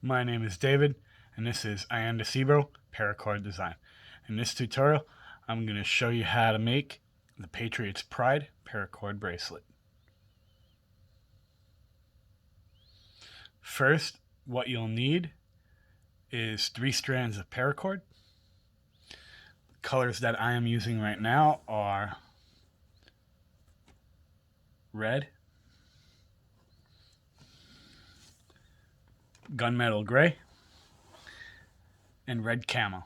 My name is David, and this is Iandacebro Paracord Design. In this tutorial, I'm going to show you how to make the Patriot's Pride Paracord Bracelet. First, what you'll need is 3 strands of paracord. The colors that I am using right now are red, gunmetal gray, and red camo.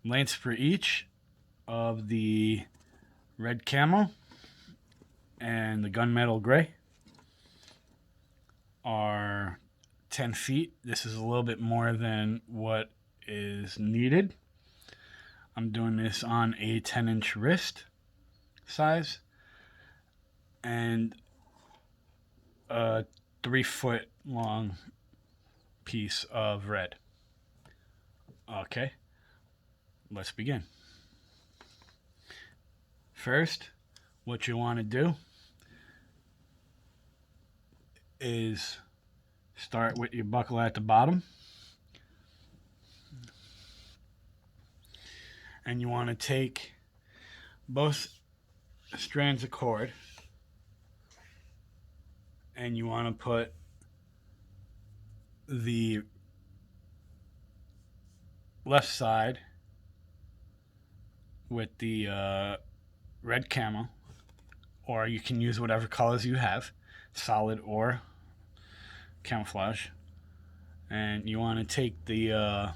Lengths for each of the red camo and the gunmetal gray are 10 feet. This is a little bit more than what is needed. I'm doing this on a 10-inch wrist size and a 3-foot long piece of red. Okay, let's begin. First, what you want to do is start with your buckle at the bottom, and you want to take both strands of cord and you want to put the left side with the red camo, or you can use whatever colors you have, solid or camouflage, and you want to take the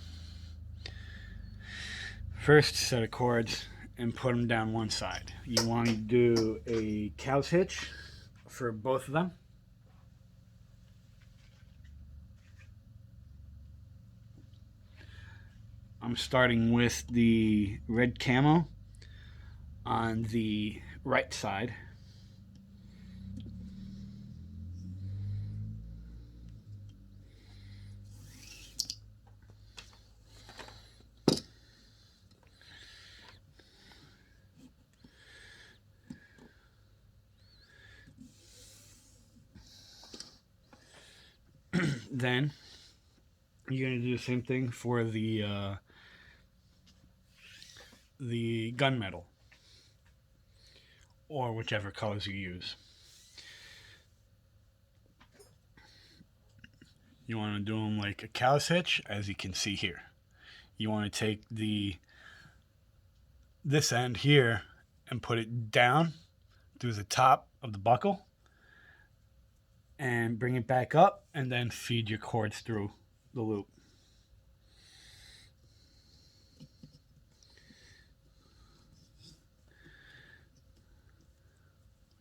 first set of cords and put them down one side. You want to do a cow's hitch for both of them. I'm starting with the red camo on the right side. Then you're going to do the same thing for the gunmetal, or whichever colors you use. You want to do them like a cow's hitch, as you can see here. You want to take this end here and put it down through the top of the buckle and bring it back up, and then feed your cords through the loop.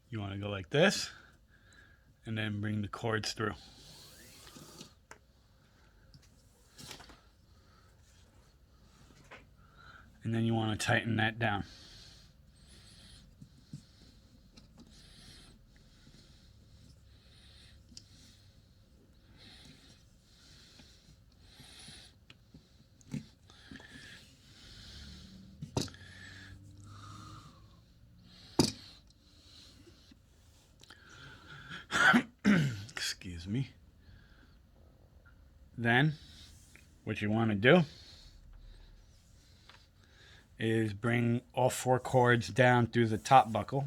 You want to go like this and then bring the cords through. And then you want to tighten that down. Excuse me. Then what you want to do is bring all 4 cords down through the top buckle.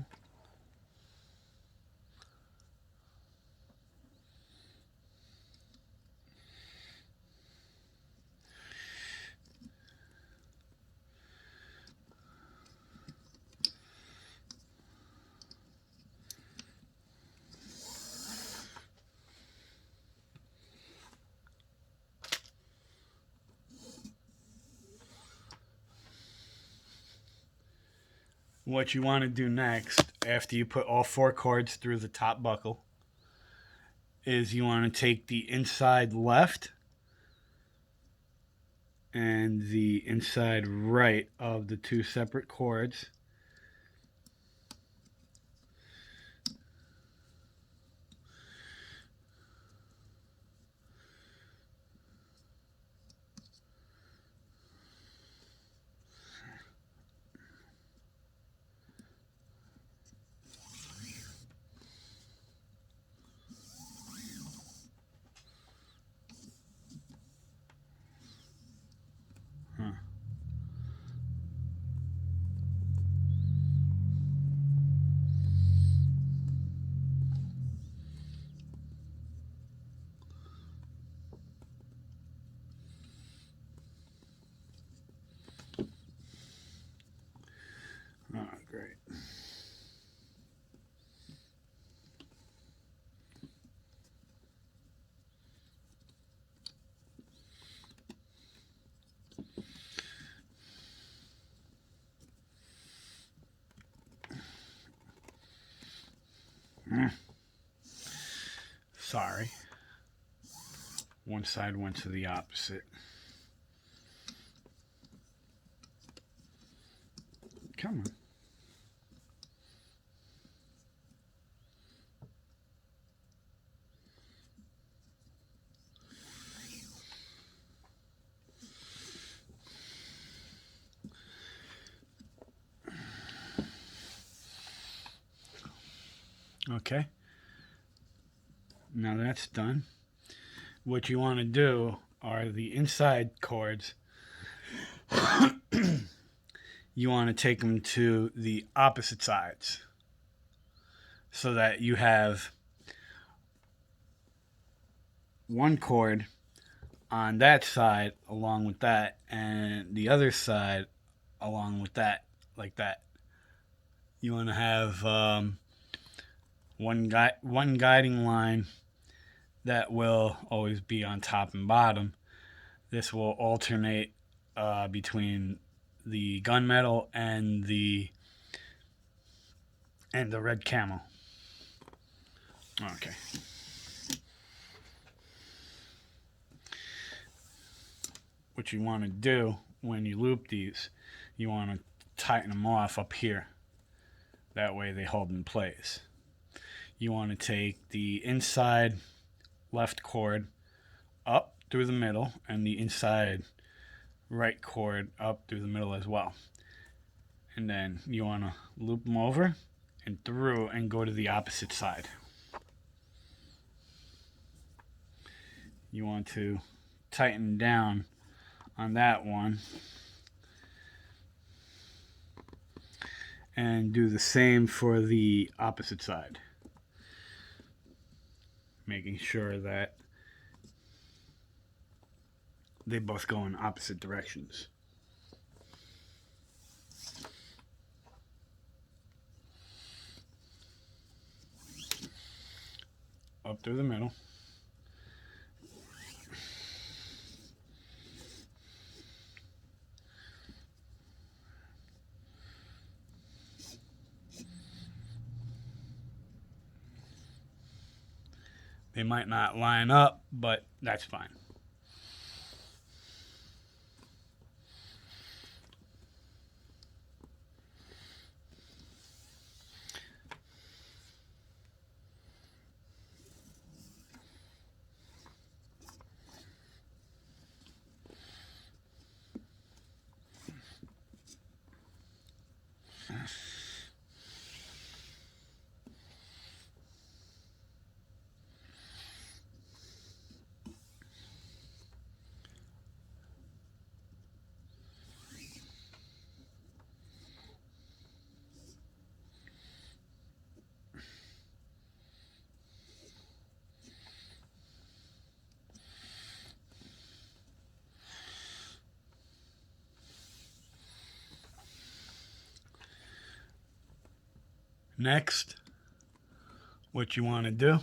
What you want to do next, after you put all 4 cords through the top buckle, is you want to take the inside left and the inside right of the 2 separate cords, Sorry. One side went to the opposite. Come on. Okay. Now that's done. What you want to do are the inside cords. You want to take them to the opposite sides so that you have one cord on that side along with that, and the other side along with that, like that. You want to have one guiding line that will always be on top and bottom. This will alternate between the gunmetal and the red camel. Okay. What you want to do when you loop these, you want to tighten them off up here. That way they hold in place. You want to take the inside left cord up through the middle and the inside right cord up through the middle as well. And then you want to loop them over and through and go to the opposite side. You want to tighten down on that one and do the same for the opposite side, making sure that they both go in opposite directions. Up through the middle. They might not line up, but that's fine. Next, what you want to do,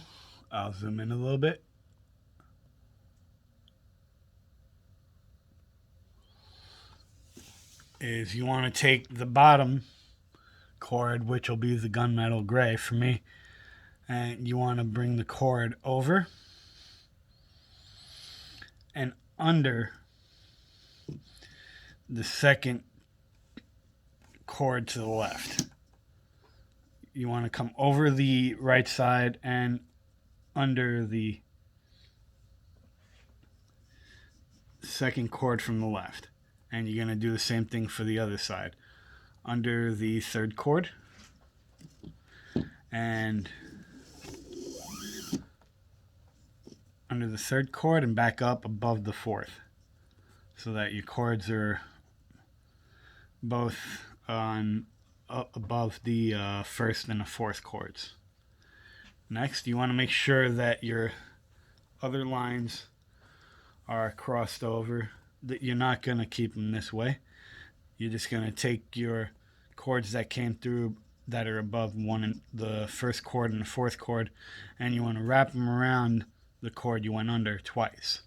I'll zoom in a little bit. Is you want to take the bottom cord, which will be the gunmetal gray for me, and you want to bring the cord over and under the second cord to the left. You want to come over the right side and under the second cord from the left. And you're going to do the same thing for the other side. Under the third cord and under the third cord and back up above the fourth, so that your cords are both on up above the first and the fourth cords. Next, you want to make sure that your other lines are crossed over, that you're not going to keep them this way. You're just going to take your cords that came through that are above the first cord and the fourth cord, and you want to wrap them around the cord you went under twice.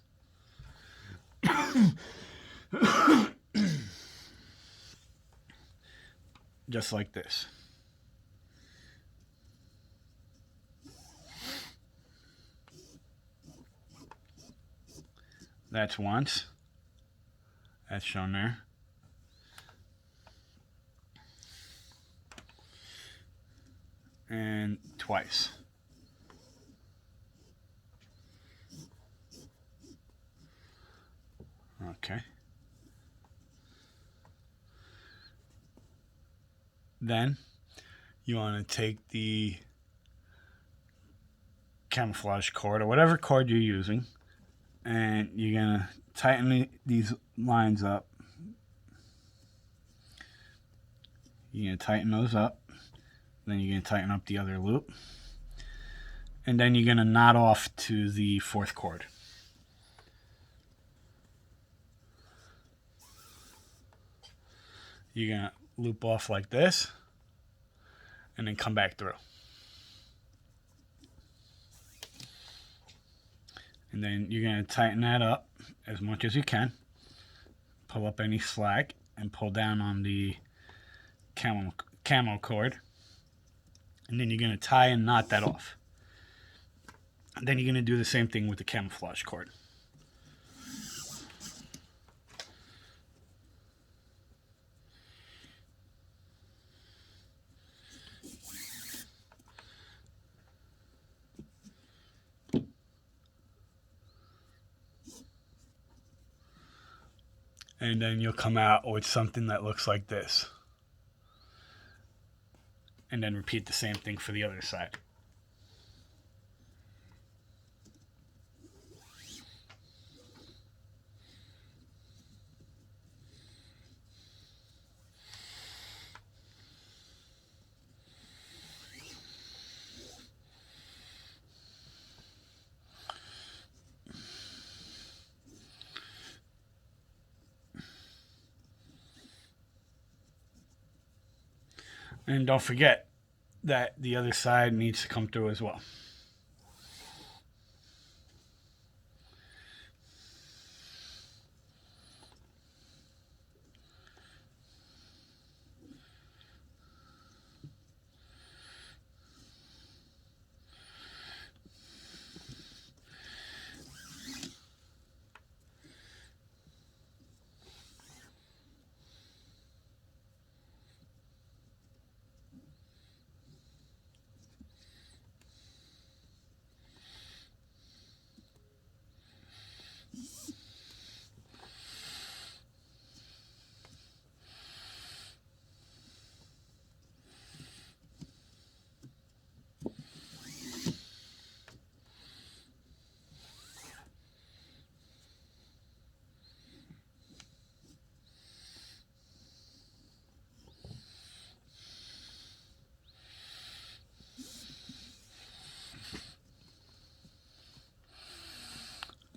Just like this. That's once. That's shown there. And twice. Okay. Then you want to take the camouflage cord or whatever cord you're using, and you're going to tighten these lines up. You're going to tighten those up. Then you're going to tighten up the other loop. And then you're going to knot off to the fourth cord. You're going to loop off like this and then come back through. And then you're going to tighten that up as much as you can. Pull up any slack and pull down on the camo cord. And then you're going to tie and knot that off. And then you're going to do the same thing with the camouflage cord. And then you'll come out with something that looks like this. And then repeat the same thing for the other side. And don't forget that the other side needs to come through as well.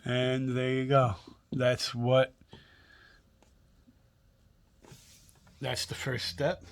And there you go. That's the first step.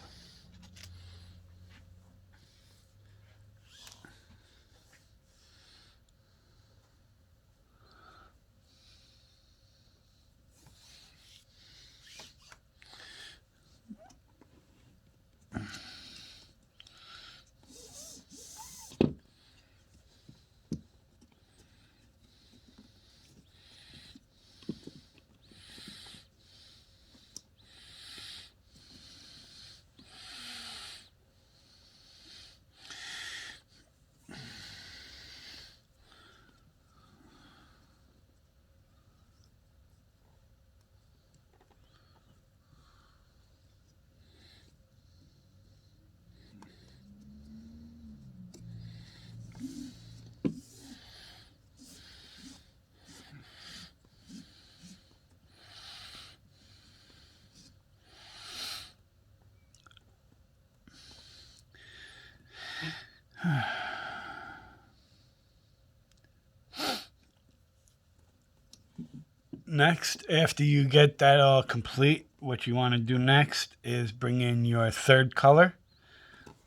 Next, after you get that all complete, what you want to do next is bring in your third color.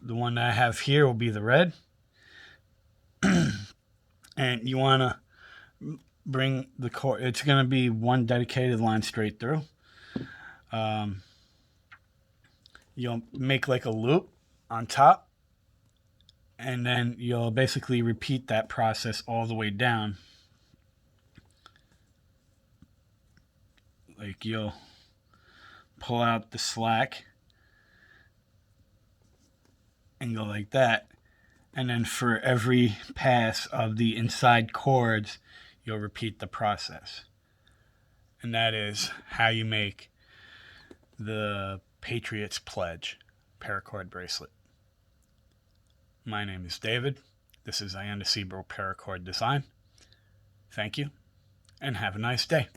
The one that I have here will be the red. And you want to bring the cord. It's going to be one dedicated line straight through. You'll make like a loop on top. And then you'll basically repeat that process all the way down. Like you'll pull out the slack and go like that. And then for every pass of the inside cords, you'll repeat the process. And that is how you make the Patriot's Pledge Paracord bracelet. My name is David. This is Ianda Sebro Paracord Design. Thank you, and have a nice day.